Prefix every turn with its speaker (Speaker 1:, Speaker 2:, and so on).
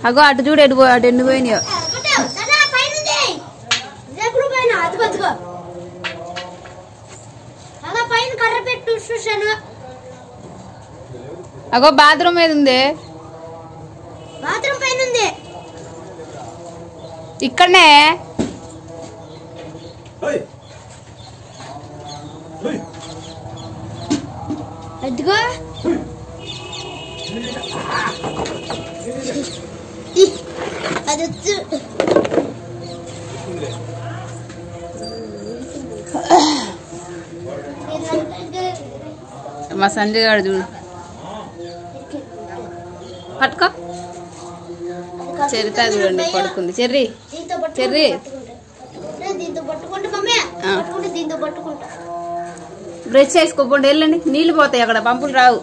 Speaker 1: అగో అటు చూడు అటు ఎండిపోయినాయో. అగో బాత్రూమ్ ఏది ఉంది?
Speaker 2: బాత్రూమ్ పైన ఉంది.
Speaker 1: ఇక్కడనే
Speaker 2: అదిగో అది
Speaker 1: మా సంజయ్ గారు చూడు పట్టుకో. చెరితా చూడండి పడుకుంది. చెర్రీ చెర్రీ బ్రష్ చేసుకోకుండా వెళ్ళండి, నీళ్ళు పోతాయి అక్కడ, పంపులు రావు.